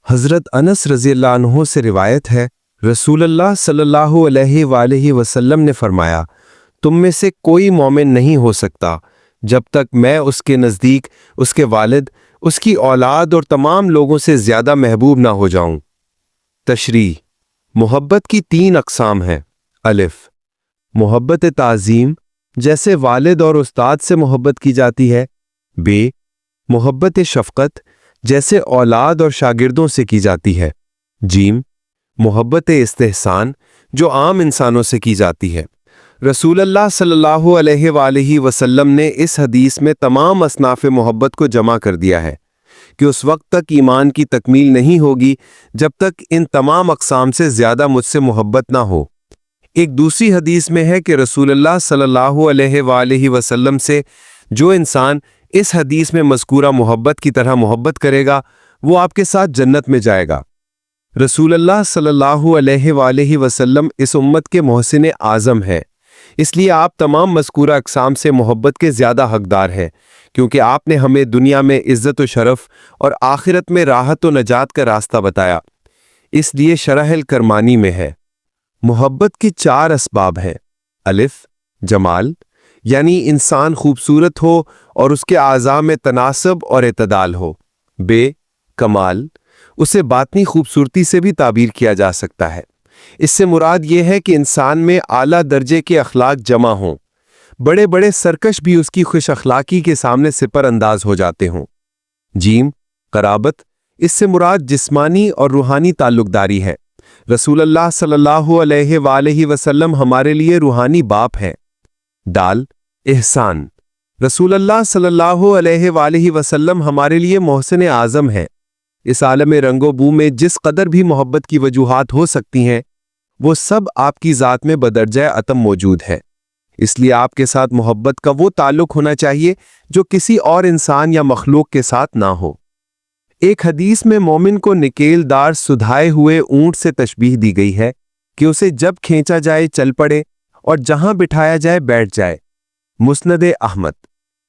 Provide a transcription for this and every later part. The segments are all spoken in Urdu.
حضرت انس رضی اللہ عنہ سے روایت ہے، رسول اللہ صلی اللہ علیہ وآلہ وسلم نے فرمایا، تم میں سے کوئی مومن نہیں ہو سکتا جب تک میں اس کے نزدیک اس کے والد، اس کی اولاد اور تمام لوگوں سے زیادہ محبوب نہ ہو جاؤں۔ تشریح: محبت کی 3 اقسام ہیں۔ الف، محبت تعظیم، جیسے والد اور استاد سے محبت کی جاتی ہے۔ ب، محبت شفقت، جیسے اولاد اور شاگردوں سے کی جاتی ہے۔ جیم، محبت استحسان، جو عام انسانوں سے کی جاتی ہے۔ رسول اللہ صلی اللہ علیہ وآلہ وسلم نے اس حدیث میں تمام اصناف محبت کو جمع کر دیا ہے کہ اس وقت تک ایمان کی تکمیل نہیں ہوگی جب تک ان تمام اقسام سے زیادہ مجھ سے محبت نہ ہو۔ ایک دوسری حدیث میں ہے کہ رسول اللہ صلی اللہ علیہ وآلہ وسلم سے جو انسان اس حدیث میں مذکورہ محبت کی طرح محبت کرے گا وہ آپ کے ساتھ جنت میں جائے گا۔ رسول اللہ صلی اللہ علیہ وآلہ وسلم اس امت کے محسن اعظم ہیں، اس لیے آپ تمام مذکورہ اقسام سے محبت کے زیادہ حقدار ہیں، کیونکہ آپ نے ہمیں دنیا میں عزت و شرف اور آخرت میں راحت و نجات کا راستہ بتایا، اس لیے شرح الکرمانی میں ہے۔ محبت کی 4 اسباب ہیں۔ الف، جمال، یعنی انسان خوبصورت ہو اور اس کے اعضاء میں تناسب اور اعتدال ہو۔ ب، کمال، اسے باطنی خوبصورتی سے بھی تعبیر کیا جا سکتا ہے۔ اس سے مراد یہ ہے کہ انسان میں اعلیٰ درجے کے اخلاق جمع ہوں، بڑے بڑے سرکش بھی اس کی خوش اخلاقی کے سامنے سپر انداز ہو جاتے ہوں۔ جیم، قرابت، اس سے مراد جسمانی اور روحانی تعلق داری ہے۔ رسول اللہ صلی اللہ علیہ وآلہ وسلم ہمارے لیے روحانی باپ ہیں۔ دال، احسان، رسول اللہ صلی اللہ علیہ وآلہ وسلم ہمارے لیے محسن اعظم ہیں۔ اس عالم رنگ و بو میں جس قدر بھی محبت کی وجوہات ہو سکتی ہیں وہ سب آپ کی ذات میں بدرجہ اتم موجود ہے، اس لیے آپ کے ساتھ محبت کا وہ تعلق ہونا چاہیے جو کسی اور انسان یا مخلوق کے ساتھ نہ ہو۔ ایک حدیث میں مومن کو نکیل دار سدھائے ہوئے اونٹ سے تشبیہ دی گئی ہے کہ اسے جب کھینچا جائے چل پڑے اور جہاں بٹھایا جائے بیٹھ جائے۔ مسند احمد۔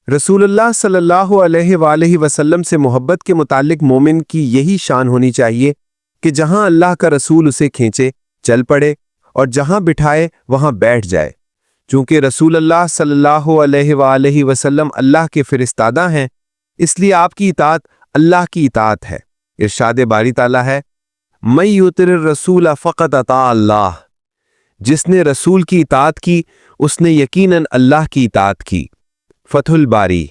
رسول اللہ صلی اللہ علیہ وآلہ وسلم سے محبت کے متعلق مومن کی یہی شان ہونی چاہیے کہ جہاں اللہ کا رسول اسے کھینچے چل پڑے اور جہاں بٹھائے وہاں بیٹھ جائے، چونکہ رسول اللہ صلی اللہ علیہ وآلہ وسلم اللہ کے فرستادہ ہیں، اس لیے آپ کی اطاعت اللہ کی اطاعت ہے۔ ارشاد باری تعالیٰ ہے، مَن یُطِعِ الرَّسُولَ فَقَدْ اَطَاعَ اللَّهَ، جس نے رسول کی اطاعت کی اس نے یقیناً اللہ کی اطاعت کی۔ فتح الباری۔